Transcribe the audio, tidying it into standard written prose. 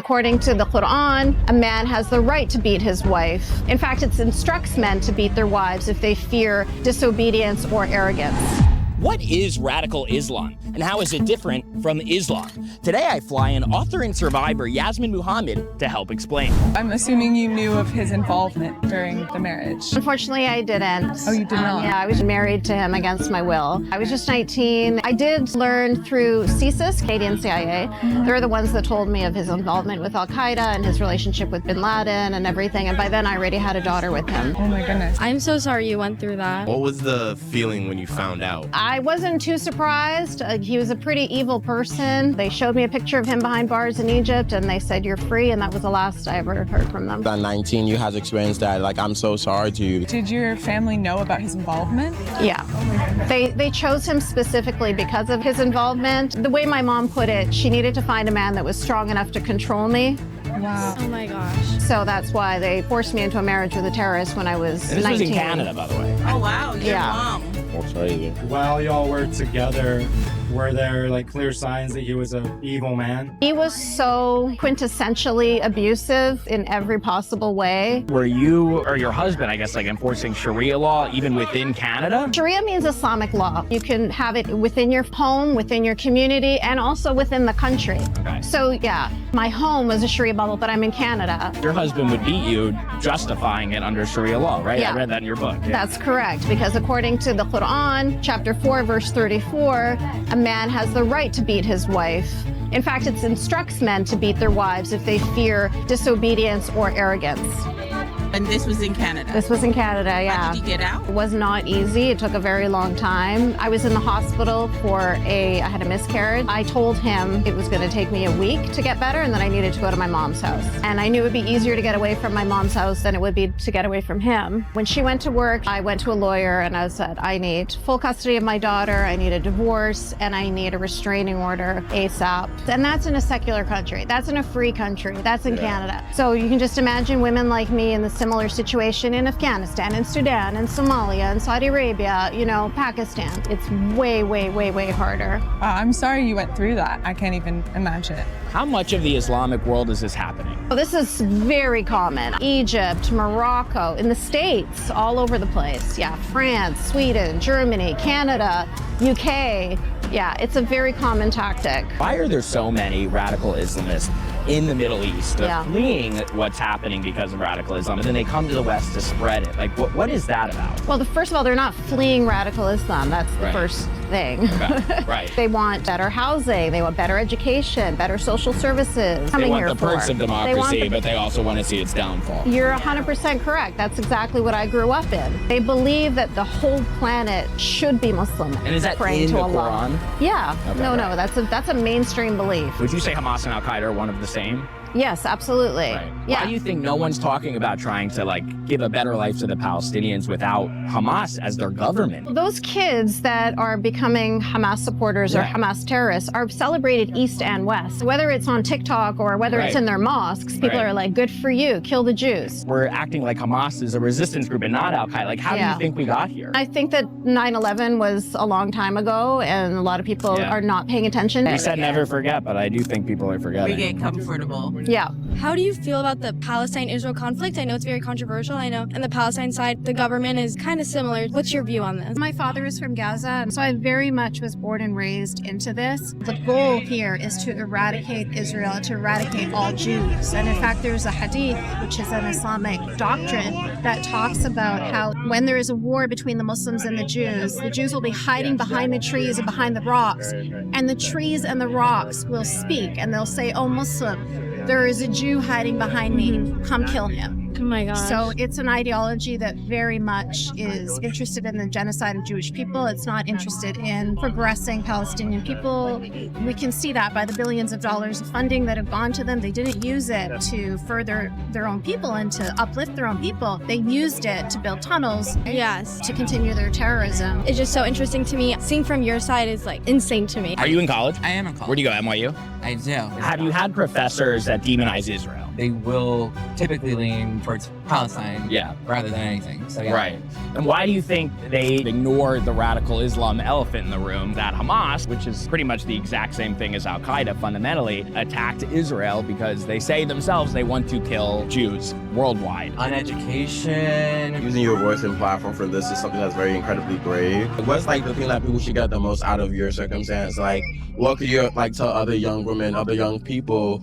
According to the Quran, a man has the right to beat his wife. In fact, it instructs men to beat their wives if they fear disobedience or arrogance. What is radical Islam, and how is it different from Islam? Today I fly in author and survivor Yasmin Muhammad to help explain. I'm assuming you knew of his involvement during the marriage. Unfortunately, I didn't. Oh, you did not? Yeah, I was married to him against my will. I was just 19. I did learn through CSIS, Canadian CIA. They're the ones that told me of his involvement with Al-Qaeda and his relationship with bin Laden and everything. And by then, I already had a daughter with him. Oh my goodness. I'm so sorry you went through that. What was the feeling when you found out? I wasn't too surprised. He was a pretty evil person. They showed me a picture of him behind bars in Egypt and they said, "You're free," and that was the last I ever heard from them. At 19, you had experienced that. Like, I'm so sorry to you. Did your family know about his involvement? Yeah. They chose him specifically because of his involvement. The way my mom put it, she needed to find a man that was strong enough to control me. Wow. Oh my gosh. So that's why they forced me into a marriage with a terrorist when I was And this 19. was in Canada, by the way. Oh wow, your Yeah. mom. That's crazy. While y'all were together, were there like clear signs that he was an evil man? He was so quintessentially abusive in every possible way. Were you or your husband, I guess, like enforcing Sharia law even within Canada? Sharia means Islamic law. You can have it within your home, within your community, and also within the country. Okay. So yeah, my home was a Sharia bubble, but I'm in Canada. Your husband would beat you, justifying it under Sharia law, right? Yeah. I read that in your book. Yeah. That's correct, because according to the Quran, chapter 4, verse 34, a man has the right to beat his wife. In fact, it instructs men to beat their wives if they fear disobedience or arrogance. And this was in Canada. This was in Canada, How yeah. did you get out? It was not easy. It took a very long time. I was in the hospital I had a miscarriage. I told him it was going to take me a week to get better and that I needed to go to my mom's house. And I knew it would be easier to get away from my mom's house than it would be to get away from him. When she went to work, I went to a lawyer and I said, I need full custody of my daughter, I need a divorce, and I need a restraining order ASAP. And that's in a secular country. That's in a free country. That's in Canada. So you can just imagine women like me in the similar situation in Afghanistan and Sudan and Somalia and Saudi Arabia, Pakistan. It's way, way, way, way harder. I'm sorry you went through that. I can't even imagine it. How much of the Islamic world is this happening? So this is very common. Egypt, Morocco, in the States, all over the place. Yeah, France, Sweden, Germany, Canada, UK. Yeah, it's a very common tactic. Why are there so many radical Islamists in the Middle East? They're Yeah. fleeing what's happening because of radical Islam, and then they come to the West to spread it. Like, what is that about? Well, first of all, they're not fleeing radical Islam. That's the Right. first thing. Okay, right. They want better housing. They want better education, better social services. They Coming want here the perks for. of They want democracy, the- but they also want to see its downfall. You're 100% correct. That's exactly what I grew up in. They believe that the whole planet should be Muslim. And is that praying in to the Allah. Quran? Yeah. Okay, No, right. that's a mainstream belief. Would you say Hamas and Al-Qaeda are one of the same? Yes, absolutely. Right. Yeah. Why do you think no one's talking about trying to give a better life to the Palestinians without Hamas as their government? Those kids that are becoming Hamas supporters or Yeah. Hamas terrorists are celebrated East and West. Whether it's on TikTok or whether it's Right. in their mosques, people Right. are like, good for you, kill the Jews. We're acting like Hamas is a resistance group and not Al-Qaeda. Like, how do Yeah. you think we got here? I think that 9/11 was a long time ago and a lot of people Yeah. are not paying attention. You said never forget, but I do think people are We forgetting. get comfortable. Yeah. How do you feel about the Palestine-Israel conflict? I know it's very controversial. I know on the Palestine side, the government is kind of similar. What's your view on this? My father is from Gaza, so I very much was born and raised into this. The goal here is to eradicate Israel, to eradicate all Jews. And in fact, there's a hadith, which is an Islamic doctrine, that talks about how when there is a war between the Muslims and the Jews will be hiding behind the trees and behind the rocks. And the trees and the rocks will speak and they'll say, "Oh Muslim, there is a Jew hiding behind me, come kill him." Oh my gosh. So it's an ideology that very much is interested in the genocide of Jewish people. It's not interested in progressing Palestinian people. We can see that by the billions of dollars of funding that have gone to them. They didn't use it to further their own people and to uplift their own people. They used it to build tunnels Yes. to continue their terrorism. It's just so interesting to me. Seeing from your side is insane to me. Are you in college? I am in college. Where'd you go, NYU? I do. Have you had professors that demonize Israel? They will typically lean towards Palestine Yeah. rather than anything. So yeah. Right. And why do you think they ignored the radical Islam elephant in the room, that Hamas, which is pretty much the exact same thing as Al-Qaeda fundamentally, attacked Israel because they say themselves they want to kill Jews worldwide? On education, Using your voice and platform for this is something that's very incredibly brave. What's like the thing that people should get the most out of your circumstance? Like, what could you like tell other young women, other young people